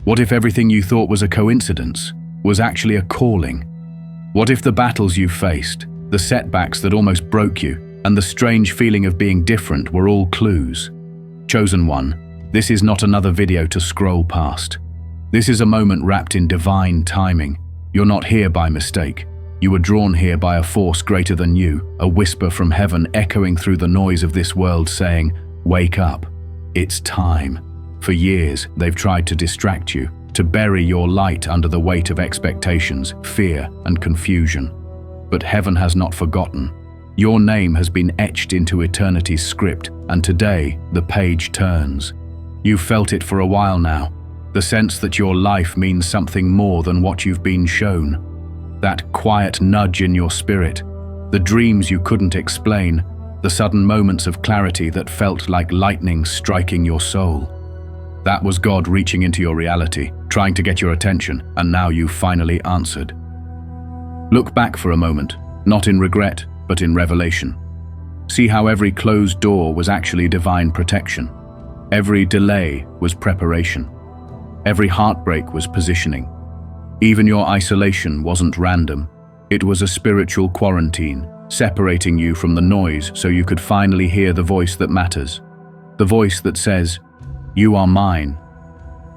What if everything you thought was a coincidence was actually a calling? What if the battles you faced, the setbacks that almost broke you, and the strange feeling of being different were all clues? Chosen one, this is not another video to scroll past. This is a moment wrapped in divine timing. You're not here by mistake. You were drawn here by a force greater than you, a whisper from heaven echoing through the noise of this world saying, "Wake up, it's time." For years, they've tried to distract you, to bury your light under the weight of expectations, fear, and confusion. But heaven has not forgotten. Your name has been etched into eternity's script, and today, the page turns. You've felt it for a while now, the sense that your life means something more than what you've been shown. That quiet nudge in your spirit, the dreams you couldn't explain, the sudden moments of clarity that felt like lightning striking your soul. That was God reaching into your reality, trying to get your attention, and now you've finally answered. Look back for a moment, not in regret, but in revelation. See how every closed door was actually divine protection. Every delay was preparation. Every heartbreak was positioning. Even your isolation wasn't random. It was a spiritual quarantine, separating you from the noise so you could finally hear the voice that matters. The voice that says, "You are mine."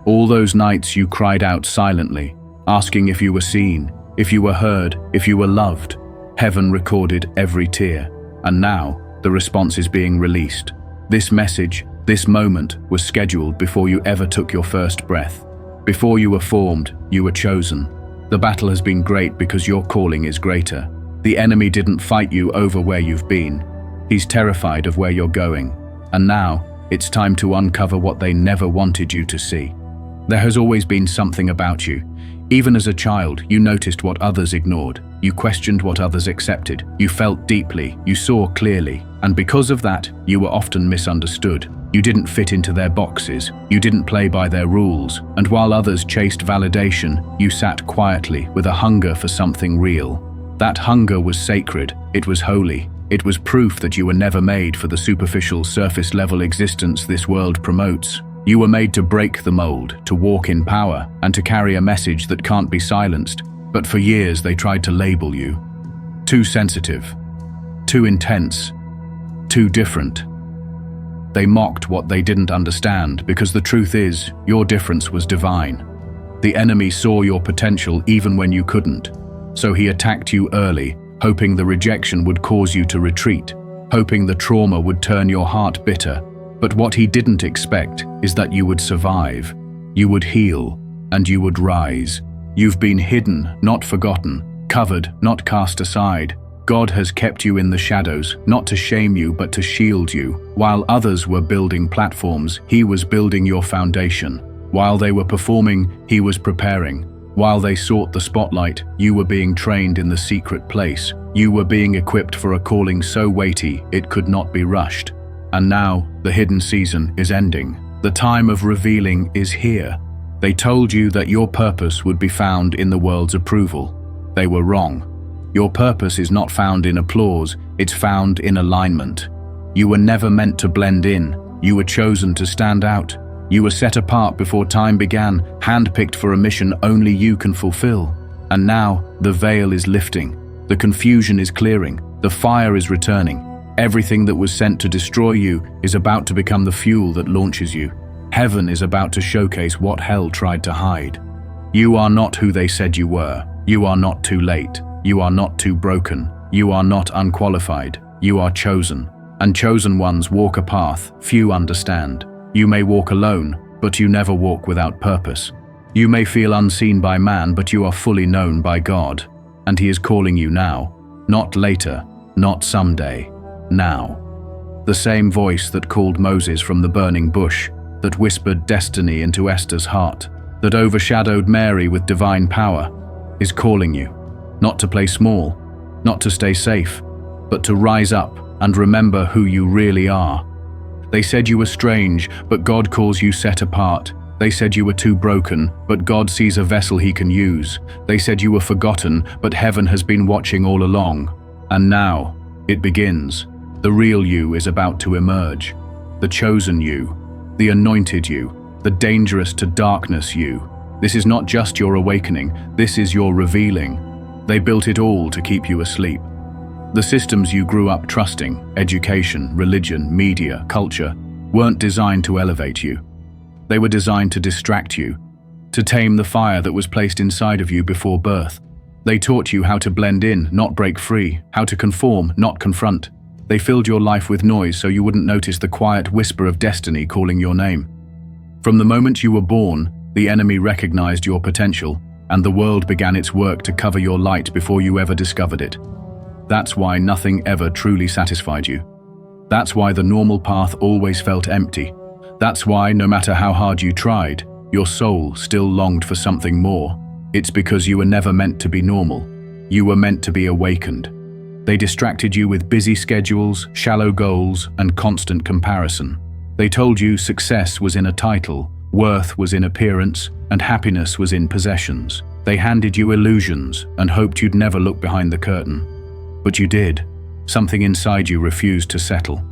All those nights you cried out silently, asking if you were seen, if you were heard, if you were loved. Heaven recorded every tear, and now the response is being released. This message, this moment, was scheduled before you ever took your first breath. Before you were formed, you were chosen. The battle has been great because your calling is greater. The enemy didn't fight you over where you've been. He's terrified of where you're going. And now, it's time to uncover what they never wanted you to see. There has always been something about you. Even as a child, you noticed what others ignored. You questioned what others accepted. You felt deeply. You saw clearly. And because of that, you were often misunderstood. You didn't fit into their boxes. You didn't play by their rules. And while others chased validation, you sat quietly with a hunger for something real. That hunger was sacred. It was holy. It was proof that you were never made for the superficial, surface-level existence this world promotes. You were made to break the mold, to walk in power, and to carry a message that can't be silenced. But for years they tried to label you. Too sensitive, too intense, too different. They mocked what they didn't understand, because the truth is, your difference was divine. The enemy saw your potential even when you couldn't. So he attacked you early, hoping the rejection would cause you to retreat, hoping the trauma would turn your heart bitter. But what he didn't expect is that you would survive, you would heal, and you would rise. You've been hidden, not forgotten, covered, not cast aside. God has kept you in the shadows, not to shame you, but to shield you. While others were building platforms, he was building your foundation. While they were performing, he was preparing. While they sought the spotlight, you were being trained in the secret place. You were being equipped for a calling so weighty it could not be rushed. And now, the hidden season is ending. The time of revealing is here. They told you that your purpose would be found in the world's approval. They were wrong. Your purpose is not found in applause, it's found in alignment. You were never meant to blend in. You were chosen to stand out. You were set apart before time began, handpicked for a mission only you can fulfill. And now, the veil is lifting. The confusion is clearing. The fire is returning. Everything that was sent to destroy you is about to become the fuel that launches you. Heaven is about to showcase what hell tried to hide. You are not who they said you were. You are not too late. You are not too broken. You are not unqualified. You are chosen. And chosen ones walk a path few understand. You may walk alone, but you never walk without purpose. You may feel unseen by man, but you are fully known by God. And he is calling you now. Not later, not someday. Now. The same voice that called Moses from the burning bush, that whispered destiny into Esther's heart, that overshadowed Mary with divine power, is calling you, not to play small, not to stay safe, but to rise up and remember who you really are. They said you were strange, but God calls you set apart. They said you were too broken, but God sees a vessel he can use. They said you were forgotten, but heaven has been watching all along. And now, it begins. The real you is about to emerge. The chosen you, the anointed you, the dangerous to darkness you. This is not just your awakening, this is your revealing. They built it all to keep you asleep. The systems you grew up trusting, education, religion, media, culture, weren't designed to elevate you. They were designed to distract you, to tame the fire that was placed inside of you before birth. They taught you how to blend in, not break free, how to conform, not confront. They filled your life with noise so you wouldn't notice the quiet whisper of destiny calling your name. From the moment you were born, the enemy recognized your potential, and the world began its work to cover your light before you ever discovered it. That's why nothing ever truly satisfied you. That's why the normal path always felt empty. That's why, no matter how hard you tried, your soul still longed for something more. It's because you were never meant to be normal. You were meant to be awakened. They distracted you with busy schedules, shallow goals, and constant comparison. They told you success was in a title, worth was in appearance, and happiness was in possessions. They handed you illusions and hoped you'd never look behind the curtain. But you did. Something inside you refused to settle.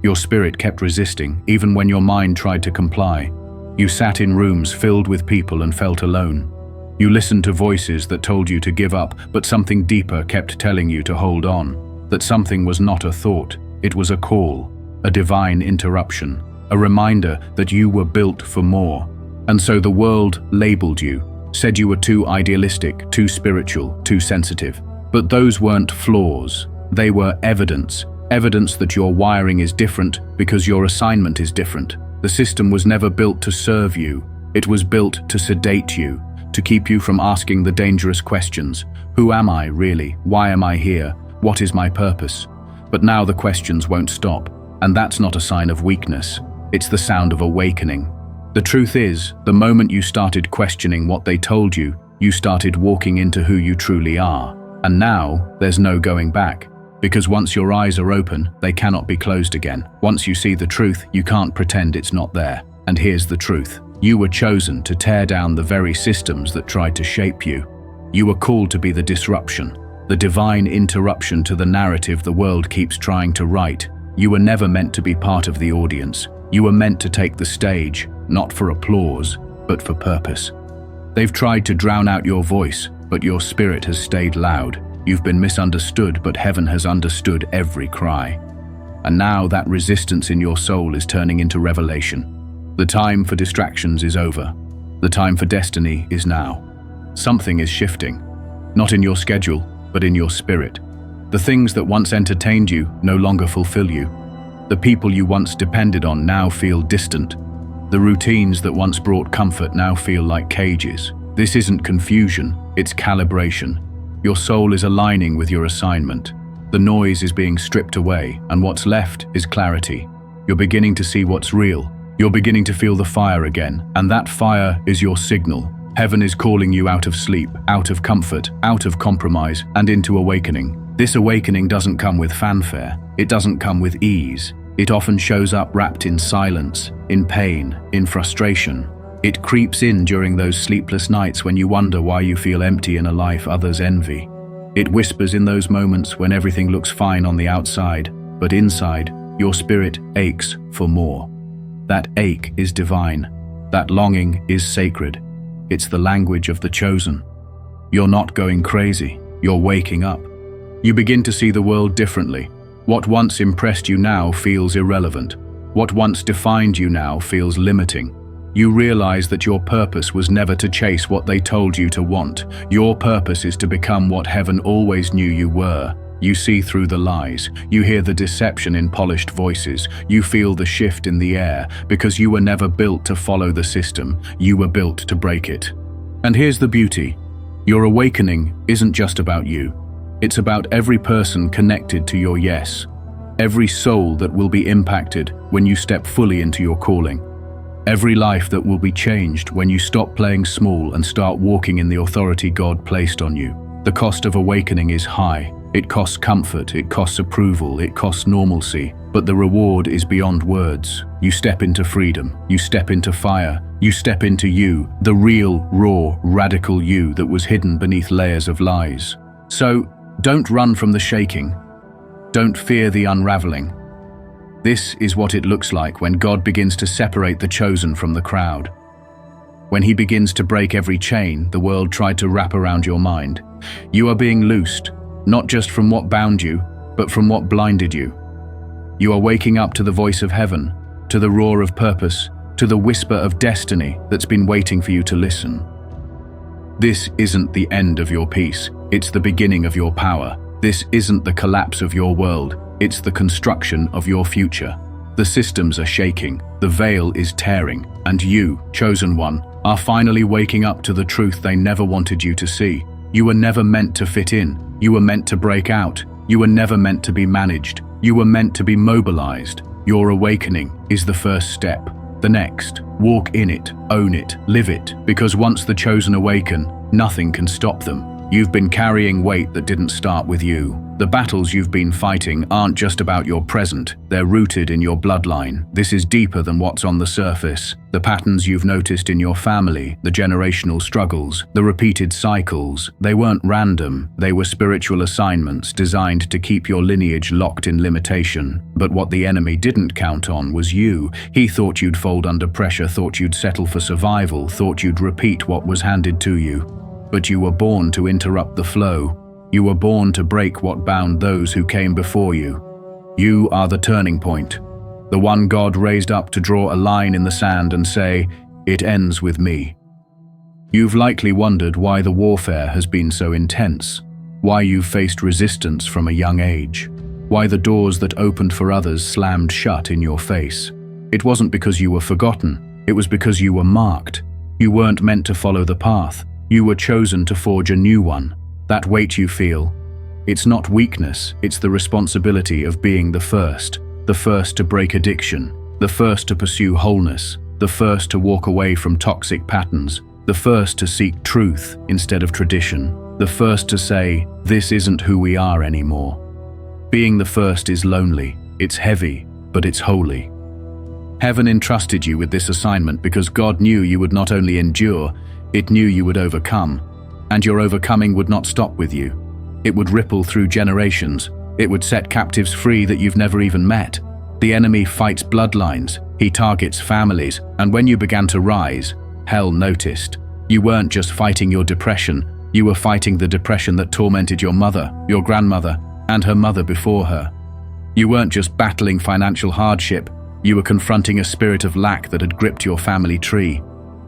Your spirit kept resisting, even when your mind tried to comply. You sat in rooms filled with people and felt alone. You listened to voices that told you to give up, but something deeper kept telling you to hold on. That something was not a thought, it was a call, a divine interruption, a reminder that you were built for more. And so the world labeled you, said you were too idealistic, too spiritual, too sensitive. But those weren't flaws, they were evidence. Evidence that your wiring is different because your assignment is different. The system was never built to serve you, it was built to sedate you, to keep you from asking the dangerous questions. Who am I, really? Why am I here? What is my purpose? But now the questions won't stop, and that's not a sign of weakness. It's the sound of awakening. The truth is, the moment you started questioning what they told you, you started walking into who you truly are. And now, there's no going back. Because once your eyes are open, they cannot be closed again. Once you see the truth, you can't pretend it's not there. And here's the truth. You were chosen to tear down the very systems that tried to shape you. You were called to be the disruption, the divine interruption to the narrative the world keeps trying to write. You were never meant to be part of the audience. You were meant to take the stage, not for applause, but for purpose. They've tried to drown out your voice, but your spirit has stayed loud. You've been misunderstood, but heaven has understood every cry. And now that resistance in your soul is turning into revelation. The time for distractions is over. The time for destiny is now. Something is shifting, not in your schedule, but in your spirit. The things that once entertained you no longer fulfill you. The people you once depended on now feel distant. The routines that once brought comfort now feel like cages. This isn't confusion, it's calibration. Your soul is aligning with your assignment. The noise is being stripped away, and what's left is clarity. You're beginning to see what's real. You're beginning to feel the fire again, and that fire is your signal. Heaven is calling you out of sleep, out of comfort, out of compromise, and into awakening. This awakening doesn't come with fanfare. It doesn't come with ease. It often shows up wrapped in silence, in pain, in frustration. It creeps in during those sleepless nights when you wonder why you feel empty in a life others envy. It whispers in those moments when everything looks fine on the outside, but inside, your spirit aches for more. That ache is divine. That longing is sacred. It's the language of the chosen. You're not going crazy. You're waking up. You begin to see the world differently. What once impressed you now feels irrelevant. What once defined you now feels limiting. You realize that your purpose was never to chase what they told you to want. Your purpose is to become what heaven always knew you were. You see through the lies. You hear the deception in polished voices. You feel the shift in the air because you were never built to follow the system. You were built to break it. And here's the beauty. Your awakening isn't just about you. It's about every person connected to your yes. Every soul that will be impacted when you step fully into your calling. Every life that will be changed when you stop playing small and start walking in the authority God placed on you. The cost of awakening is high. It costs comfort, it costs approval, it costs normalcy, but the reward is beyond words. You step into freedom, you step into fire, you step into you, the real, raw, radical you that was hidden beneath layers of lies. So, don't run from the shaking. Don't fear the unraveling. This is what it looks like when God begins to separate the chosen from the crowd. When he begins to break every chain the world tried to wrap around your mind, you are being loosed, not just from what bound you, but from what blinded you. You are waking up to the voice of heaven, to the roar of purpose, to the whisper of destiny that's been waiting for you to listen. This isn't the end of your peace, it's the beginning of your power. This isn't the collapse of your world, it's the construction of your future. The systems are shaking, the veil is tearing, and you, chosen one, are finally waking up to the truth they never wanted you to see. You were never meant to fit in, you were meant to break out, you were never meant to be managed, you were meant to be mobilized. Your awakening is the first step. The next, walk in it, own it, live it, because once the chosen awaken, nothing can stop them. You've been carrying weight that didn't start with you. The battles you've been fighting aren't just about your present, they're rooted in your bloodline. This is deeper than what's on the surface. The patterns you've noticed in your family, the generational struggles, the repeated cycles, they weren't random, they were spiritual assignments designed to keep your lineage locked in limitation. But what the enemy didn't count on was you. He thought you'd fold under pressure, thought you'd settle for survival, thought you'd repeat what was handed to you. But you were born to interrupt the flow. You were born to break what bound those who came before you. You are the turning point, the one God raised up to draw a line in the sand and say, "It ends with me." You've likely wondered why the warfare has been so intense, why you've faced resistance from a young age, why the doors that opened for others slammed shut in your face. It wasn't because you were forgotten, it was because you were marked. You weren't meant to follow the path. You were chosen to forge a new one. That weight you feel, it's not weakness, it's the responsibility of being the first to break addiction, the first to pursue wholeness, the first to walk away from toxic patterns, the first to seek truth instead of tradition, the first to say, "This isn't who we are anymore." Being the first is lonely, it's heavy, but it's holy. Heaven entrusted you with this assignment because God knew you would not only endure, it knew you would overcome, and your overcoming would not stop with you. It would ripple through generations. It would set captives free that you've never even met. The enemy fights bloodlines, he targets families, and when you began to rise, hell noticed. You weren't just fighting your depression, you were fighting the depression that tormented your mother, your grandmother, and her mother before her. You weren't just battling financial hardship, you were confronting a spirit of lack that had gripped your family tree.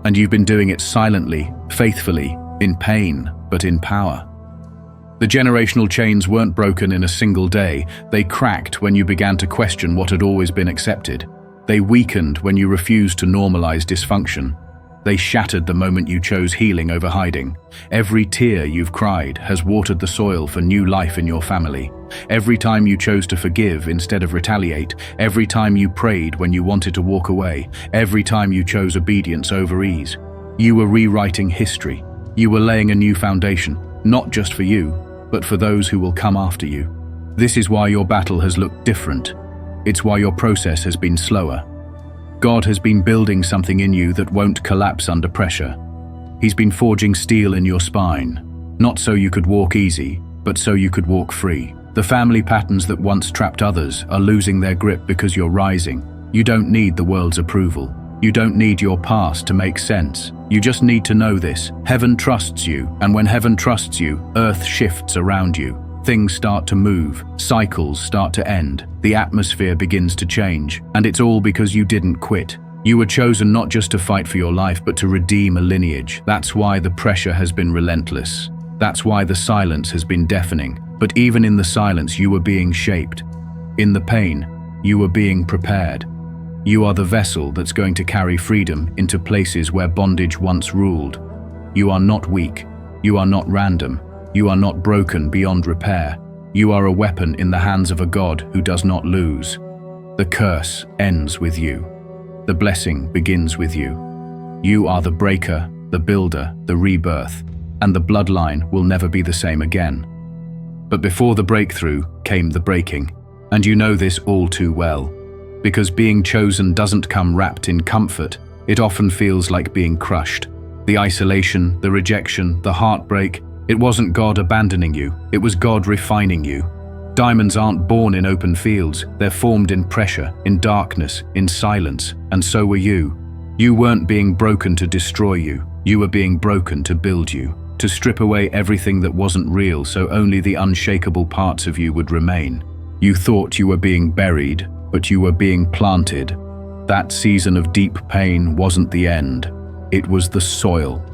And you've been doing it silently, faithfully, in pain, but in power. The generational chains weren't broken in a single day. They cracked when you began to question what had always been accepted. They weakened when you refused to normalize dysfunction. They shattered the moment you chose healing over hiding. Every tear you've cried has watered the soil for new life in your family. Every time you chose to forgive instead of retaliate, every time you prayed when you wanted to walk away, every time you chose obedience over ease, you were rewriting history. You were laying a new foundation, not just for you, but for those who will come after you. This is why your battle has looked different. It's why your process has been slower. God has been building something in you that won't collapse under pressure. He's been forging steel in your spine, not so you could walk easy, but so you could walk free. The family patterns that once trapped others are losing their grip because you're rising. You don't need the world's approval. You don't need your past to make sense. You just need to know this. Heaven trusts you, and when heaven trusts you, earth shifts around you. Things start to move, cycles start to end, the atmosphere begins to change, and it's all because you didn't quit. You were chosen not just to fight for your life, but to redeem a lineage. That's why the pressure has been relentless. That's why the silence has been deafening. But even in the silence, you were being shaped. In the pain, you were being prepared. You are the vessel that's going to carry freedom into places where bondage once ruled. You are not weak. You are not random. You are not broken beyond repair. You are a weapon in the hands of a God who does not lose. The curse ends with you. The blessing begins with you. You are the breaker, the builder, the rebirth, and the bloodline will never be the same again. But before the breakthrough came the breaking, and you know this all too well. Because being chosen doesn't come wrapped in comfort, it often feels like being crushed. The isolation, the rejection, the heartbreak, it wasn't God abandoning you, it was God refining you. Diamonds aren't born in open fields, they're formed in pressure, in darkness, in silence, and so were you. You weren't being broken to destroy you. You were being broken to build you, to strip away everything that wasn't real so only the unshakable parts of you would remain. You thought you were being buried, but you were being planted. That season of deep pain wasn't the end. It was the soil.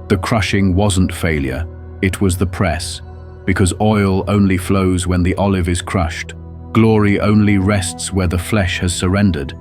The crushing wasn't failure. It was the press. Because oil only flows when the olive is crushed. Glory only rests where the flesh has surrendered.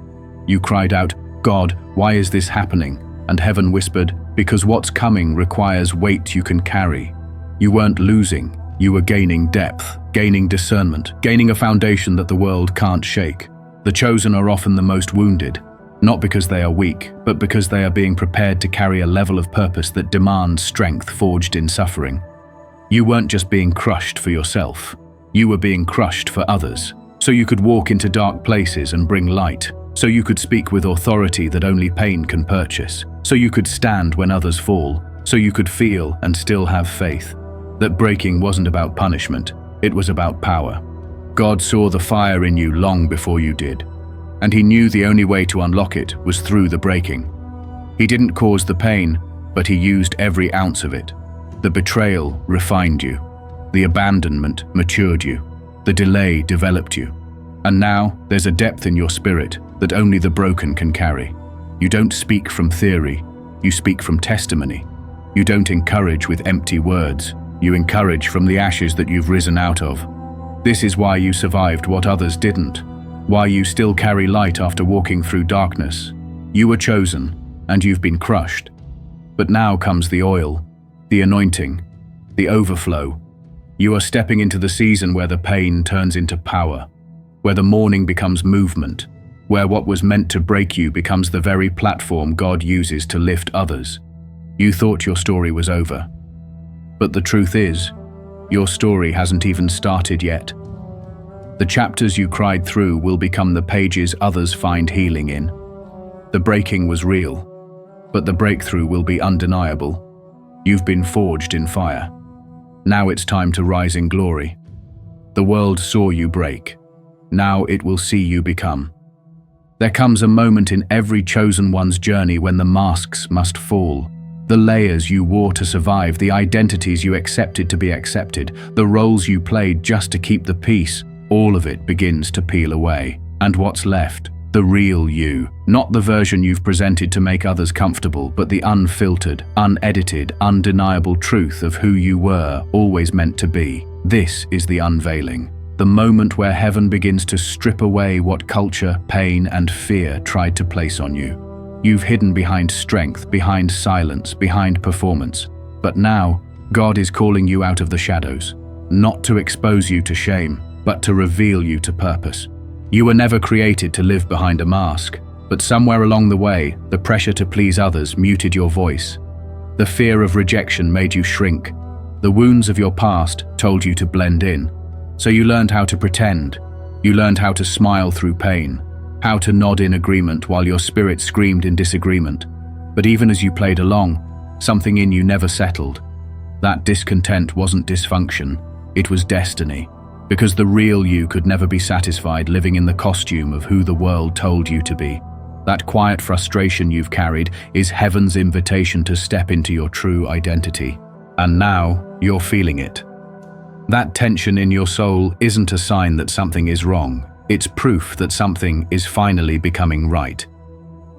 You cried out, "God, why is this happening?" And heaven whispered, "Because what's coming requires weight you can carry." You weren't losing. You were gaining depth, gaining discernment, gaining a foundation that the world can't shake. The chosen are often the most wounded, not because they are weak, but because they are being prepared to carry a level of purpose that demands strength forged in suffering. You weren't just being crushed for yourself. You were being crushed for others, so you could walk into dark places and bring light, so you could speak with authority that only pain can purchase, so you could stand when others fall, so you could feel and still have faith. That breaking wasn't about punishment, it was about power. God saw the fire in you long before you did, and He knew the only way to unlock it was through the breaking. He didn't cause the pain, but He used every ounce of it. The betrayal refined you. The abandonment matured you. The delay developed you. And now there's a depth in your spirit that only the broken can carry. You don't speak from theory, you speak from testimony. You don't encourage with empty words, you encourage from the ashes that you've risen out of. This is why you survived what others didn't, why you still carry light after walking through darkness. You were chosen, and you've been crushed. But now comes the oil, the anointing, the overflow. You are stepping into the season where the pain turns into power, where the mourning becomes movement, where what was meant to break you becomes the very platform God uses to lift others. You thought your story was over. But the truth is, your story hasn't even started yet. The chapters you cried through will become the pages others find healing in. The breaking was real, but the breakthrough will be undeniable. You've been forged in fire. Now it's time to rise in glory. The world saw you break. Now it will see you become. There comes a moment in every chosen one's journey when the masks must fall. The layers you wore to survive, the identities you accepted to be accepted, the roles you played just to keep the peace, all of it begins to peel away. And what's left? The real you. Not the version you've presented to make others comfortable, but the unfiltered, unedited, undeniable truth of who you were, always meant to be. This is the unveiling. The moment where heaven begins to strip away what culture, pain, and fear tried to place on you. You've hidden behind strength, behind silence, behind performance. But now, God is calling you out of the shadows, not to expose you to shame, but to reveal you to purpose. You were never created to live behind a mask, but somewhere along the way, the pressure to please others muted your voice. The fear of rejection made you shrink. The wounds of your past told you to blend in. So you learned how to pretend. You learned how to smile through pain, how to nod in agreement while your spirit screamed in disagreement. But even as you played along, something in you never settled. That discontent wasn't dysfunction, it was destiny. Because the real you could never be satisfied living in the costume of who the world told you to be. That quiet frustration you've carried is heaven's invitation to step into your true identity. And now, you're feeling it. That tension in your soul isn't a sign that something is wrong. It's proof that something is finally becoming right.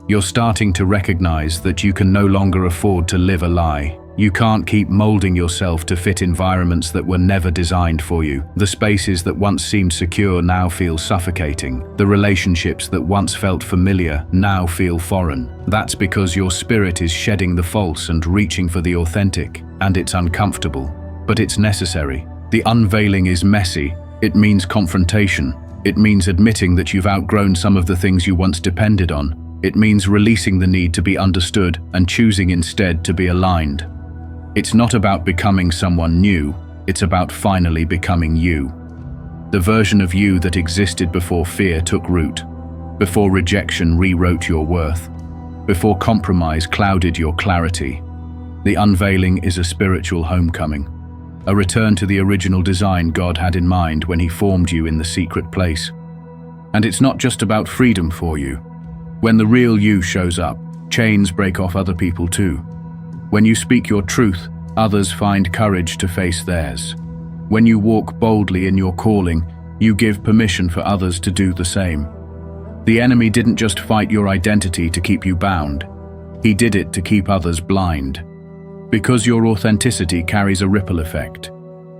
You're starting to recognize that you can no longer afford to live a lie. You can't keep molding yourself to fit environments that were never designed for you. The spaces that once seemed secure now feel suffocating. The relationships that once felt familiar now feel foreign. That's because your spirit is shedding the false and reaching for the authentic, and it's uncomfortable, but it's necessary. The unveiling is messy. It means confrontation. It means admitting that you've outgrown some of the things you once depended on. It means releasing the need to be understood and choosing instead to be aligned. It's not about becoming someone new, it's about finally becoming you. The version of you that existed before fear took root, before rejection rewrote your worth, before compromise clouded your clarity. The unveiling is a spiritual homecoming, a return to the original design God had in mind when He formed you in the secret place. And it's not just about freedom for you. When the real you shows up, chains break off other people too. When you speak your truth, others find courage to face theirs. When you walk boldly in your calling, you give permission for others to do the same. The enemy didn't just fight your identity to keep you bound. He did it to keep others blind. Because your authenticity carries a ripple effect.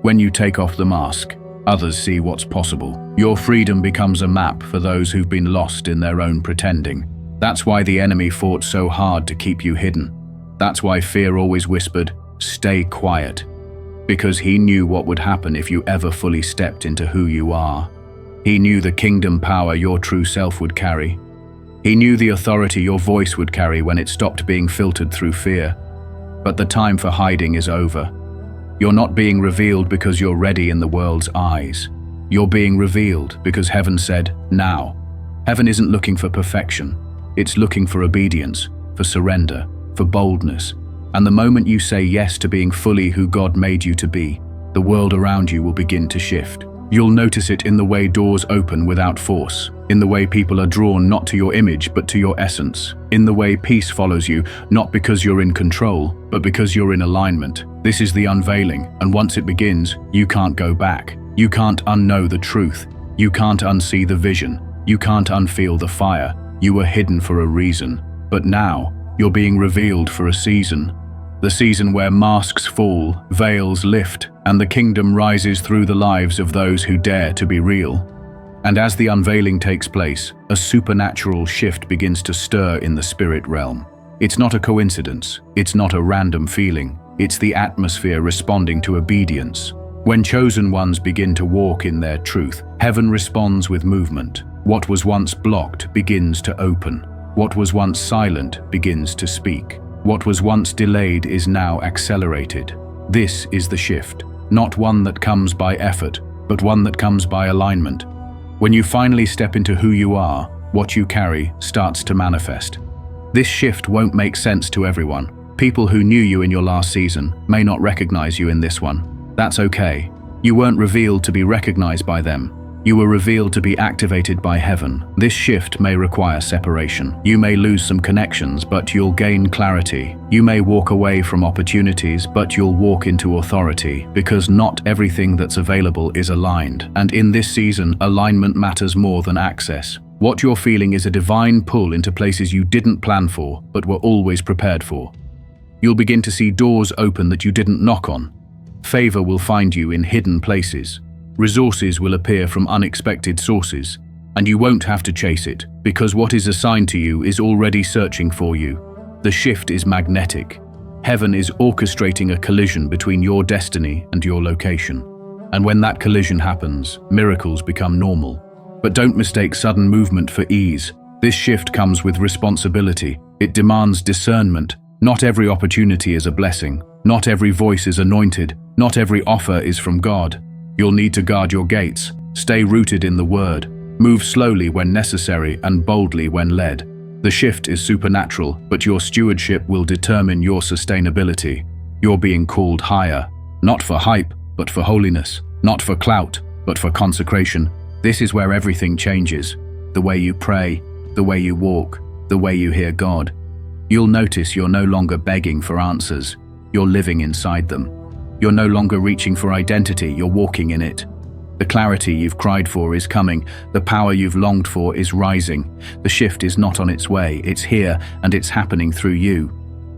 When you take off the mask, others see what's possible. Your freedom becomes a map for those who've been lost in their own pretending. That's why the enemy fought so hard to keep you hidden. That's why fear always whispered, "Stay quiet." Because he knew what would happen if you ever fully stepped into who you are. He knew the kingdom power your true self would carry. He knew the authority your voice would carry when it stopped being filtered through fear. But the time for hiding is over. You're not being revealed because you're ready in the world's eyes. You're being revealed because heaven said, "Now." Heaven isn't looking for perfection. It's looking for obedience, for surrender, for boldness. And the moment you say yes to being fully who God made you to be, the world around you will begin to shift. You'll notice it in the way doors open without force, in the way people are drawn not to your image but to your essence, in the way peace follows you, not because you're in control, but because you're in alignment. This is the unveiling, and once it begins, you can't go back. You can't unknow the truth. You can't unsee the vision. You can't unfeel the fire. You were hidden for a reason. But now, you're being revealed for a season. The season where masks fall, veils lift, and the kingdom rises through the lives of those who dare to be real. And as the unveiling takes place, a supernatural shift begins to stir in the spirit realm. It's not a coincidence. It's not a random feeling. It's the atmosphere responding to obedience. When chosen ones begin to walk in their truth, heaven responds with movement. What was once blocked begins to open. What was once silent begins to speak. What was once delayed is now accelerated. This is the shift, not one that comes by effort, but one that comes by alignment. When you finally step into who you are, what you carry starts to manifest. This shift won't make sense to everyone. People who knew you in your last season may not recognize you in this one. That's okay. You weren't revealed to be recognized by them. You were revealed to be activated by heaven. This shift may require separation. You may lose some connections, but you'll gain clarity. You may walk away from opportunities, but you'll walk into authority, because not everything that's available is aligned. And in this season, alignment matters more than access. What you're feeling is a divine pull into places you didn't plan for, but were always prepared for. You'll begin to see doors open that you didn't knock on. Favor will find you in hidden places. Resources will appear from unexpected sources, and you won't have to chase it, because what is assigned to you is already searching for you. The shift is magnetic. Heaven is orchestrating a collision between your destiny and your location. And when that collision happens, miracles become normal. But don't mistake sudden movement for ease. This shift comes with responsibility. It demands discernment. Not every opportunity is a blessing. Not every voice is anointed. Not every offer is from God. You'll need to guard your gates, stay rooted in the word, move slowly when necessary and boldly when led. The shift is supernatural, but your stewardship will determine your sustainability. You're being called higher, not for hype, but for holiness, not for clout, but for consecration. This is where everything changes. The way you pray, the way you walk, the way you hear God. You'll notice you're no longer begging for answers. You're living inside them. You're no longer reaching for identity, you're walking in it. The clarity you've cried for is coming, the power you've longed for is rising. The shift is not on its way, it's here, and it's happening through you.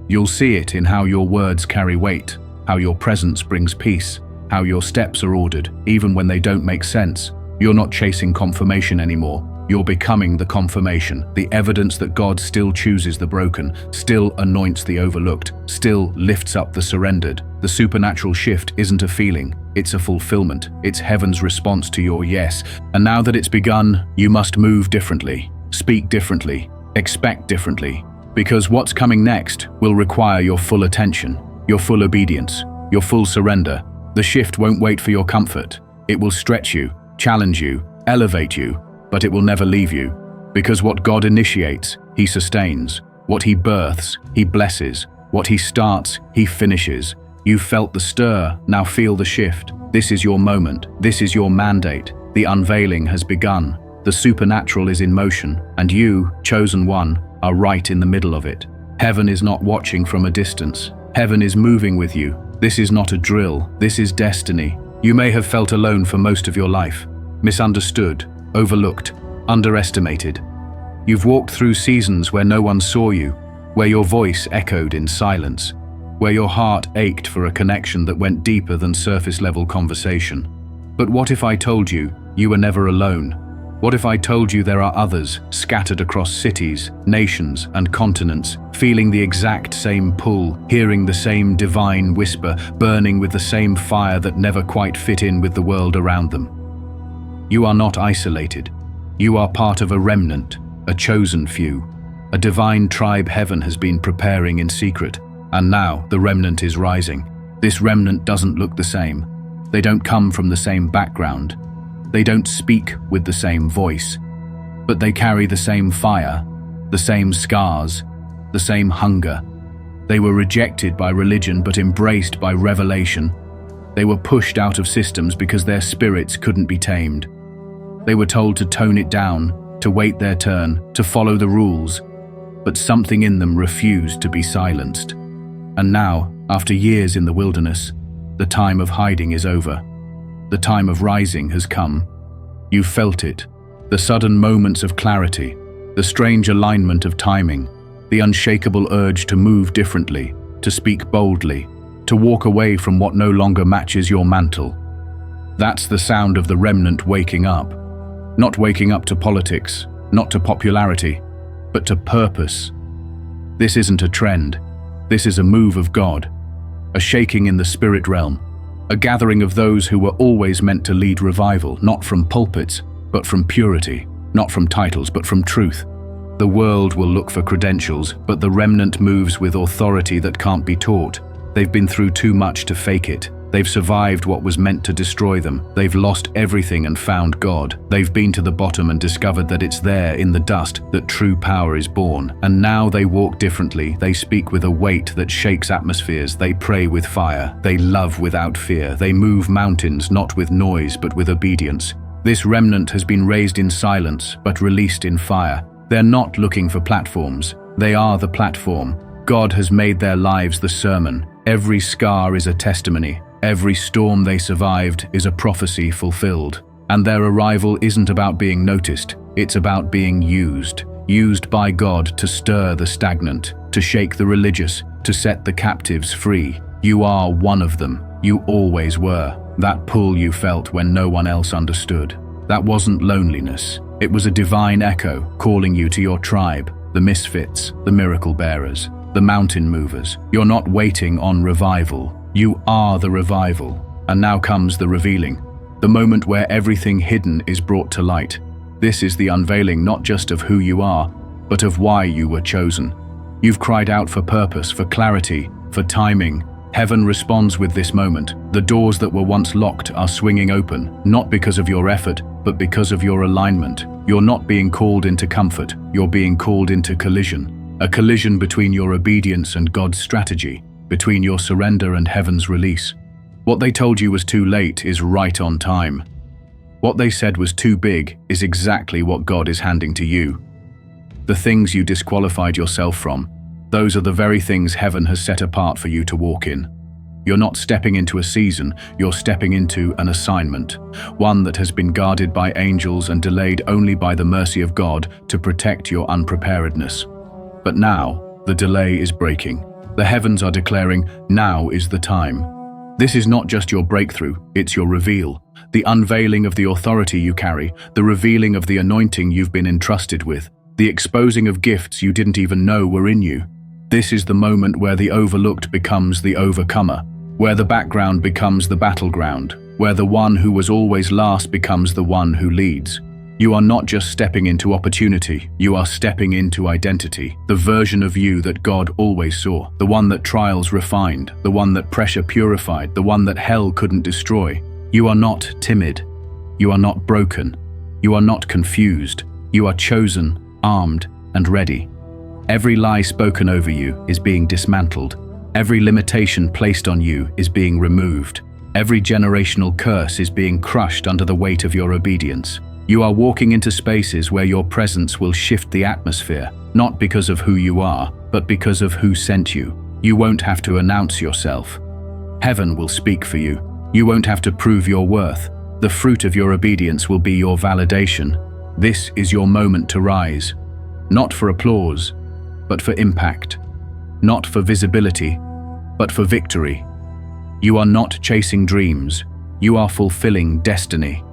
You'll see it in how your words carry weight, how your presence brings peace, how your steps are ordered, even when they don't make sense. You're not chasing confirmation anymore. You're becoming the confirmation, the evidence that God still chooses the broken, still anoints the overlooked, still lifts up the surrendered. The supernatural shift isn't a feeling, it's a fulfillment. It's heaven's response to your yes. And now that it's begun, you must move differently, speak differently, expect differently. Because what's coming next will require your full attention, your full obedience, your full surrender. The shift won't wait for your comfort. It will stretch you, challenge you, elevate you, but it will never leave you. Because what God initiates, He sustains. What He births, He blesses. What He starts, He finishes. You've felt the stir, now feel the shift. This is your moment. This is your mandate. The unveiling has begun. The supernatural is in motion, and you, chosen one, are right in the middle of it. Heaven is not watching from a distance. Heaven is moving with you. This is not a drill. This is destiny. You may have felt alone for most of your life, misunderstood, overlooked, underestimated. You've walked through seasons where no one saw you, where your voice echoed in silence, where your heart ached for a connection that went deeper than surface-level conversation. But what if I told you you were never alone? What if I told you there are others scattered across cities, nations, and continents, feeling the exact same pull, hearing the same divine whisper, burning with the same fire that never quite fit in with the world around them? You are not isolated. You are part of a remnant, a chosen few, a divine tribe heaven has been preparing in secret, and now the remnant is rising. This remnant doesn't look the same. They don't come from the same background. They don't speak with the same voice, but they carry the same fire, the same scars, the same hunger. They were rejected by religion but embraced by revelation. They were pushed out of systems because their spirits couldn't be tamed. They were told to tone it down, to wait their turn, to follow the rules, but something in them refused to be silenced. And now, after years in the wilderness, the time of hiding is over. The time of rising has come. You felt it, the sudden moments of clarity, the strange alignment of timing, the unshakable urge to move differently, to speak boldly, to walk away from what no longer matches your mantle. That's the sound of the remnant waking up. Not waking up to politics, not to popularity, but to purpose. This isn't a trend. This is a move of God, a shaking in the spirit realm, a gathering of those who were always meant to lead revival, not from pulpits, but from purity, not from titles, but from truth. The world will look for credentials, but the remnant moves with authority that can't be taught. They've been through too much to fake it. They've survived what was meant to destroy them. They've lost everything and found God. They've been to the bottom and discovered that it's there in the dust that true power is born. And now they walk differently. They speak with a weight that shakes atmospheres. They pray with fire. They love without fear. They move mountains not with noise but with obedience. This remnant has been raised in silence but released in fire. They're not looking for platforms. They are the platform. God has made their lives the sermon. Every scar is a testimony. Every storm they survived is a prophecy fulfilled. And their arrival isn't about being noticed, it's about being used. Used by God to stir the stagnant, to shake the religious, to set the captives free. You are one of them. You always were. That pull you felt when no one else understood. That wasn't loneliness. It was a divine echo calling you to your tribe, the misfits, the miracle bearers, the mountain movers. You're not waiting on revival. You are the revival. And now comes the revealing, the moment where everything hidden is brought to light. This is the unveiling not just of who you are, but of why you were chosen. You've cried out for purpose, for clarity, for timing. Heaven responds with this moment. The doors that were once locked are swinging open, not because of your effort, but because of your alignment. You're not being called into comfort, you're being called into collision. A collision between your obedience and God's strategy, between your surrender and heaven's release. What they told you was too late is right on time. What they said was too big is exactly what God is handing to you. The things you disqualified yourself from, those are the very things heaven has set apart for you to walk in. You're not stepping into a season, you're stepping into an assignment, one that has been guarded by angels and delayed only by the mercy of God to protect your unpreparedness. But now, the delay is breaking. The heavens are declaring, now is the time. This is not just your breakthrough, it's your reveal. The unveiling of the authority you carry, the revealing of the anointing you've been entrusted with, the exposing of gifts you didn't even know were in you. This is the moment where the overlooked becomes the overcomer, where the background becomes the battleground, where the one who was always last becomes the one who leads. You are not just stepping into opportunity, you are stepping into identity, the version of you that God always saw, the one that trials refined, the one that pressure purified, the one that hell couldn't destroy. You are not timid, you are not broken, you are not confused, you are chosen, armed, and ready. Every lie spoken over you is being dismantled. Every limitation placed on you is being removed. Every generational curse is being crushed under the weight of your obedience. You are walking into spaces where your presence will shift the atmosphere, not because of who you are, but because of who sent you. You won't have to announce yourself. Heaven will speak for you. You won't have to prove your worth. The fruit of your obedience will be your validation. This is your moment to rise. Not for applause, but for impact. Not for visibility, but for victory. You are not chasing dreams. You are fulfilling destiny.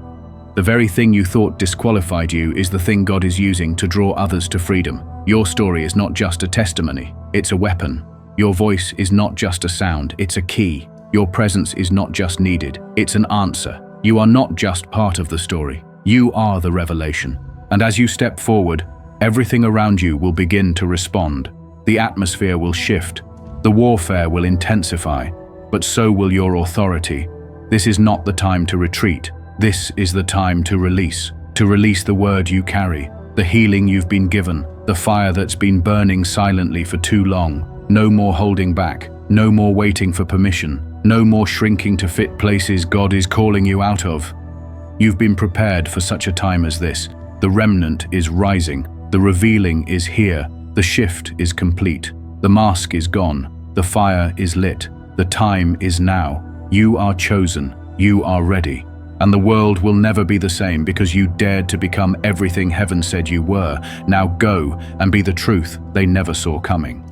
The very thing you thought disqualified you is the thing God is using to draw others to freedom. Your story is not just a testimony, it's a weapon. Your voice is not just a sound, it's a key. Your presence is not just needed, it's an answer. You are not just part of the story, you are the revelation. And as you step forward, everything around you will begin to respond. The atmosphere will shift, the warfare will intensify, but so will your authority. This is not the time to retreat. This is the time to release the word you carry, the healing you've been given, the fire that's been burning silently for too long. No more holding back, no more waiting for permission, no more shrinking to fit places God is calling you out of. You've been prepared for such a time as this. The remnant is rising, the revealing is here, the shift is complete, the mask is gone, the fire is lit, the time is now. You are chosen, you are ready. And the world will never be the same because you dared to become everything heaven said you were. Now go and be the truth they never saw coming.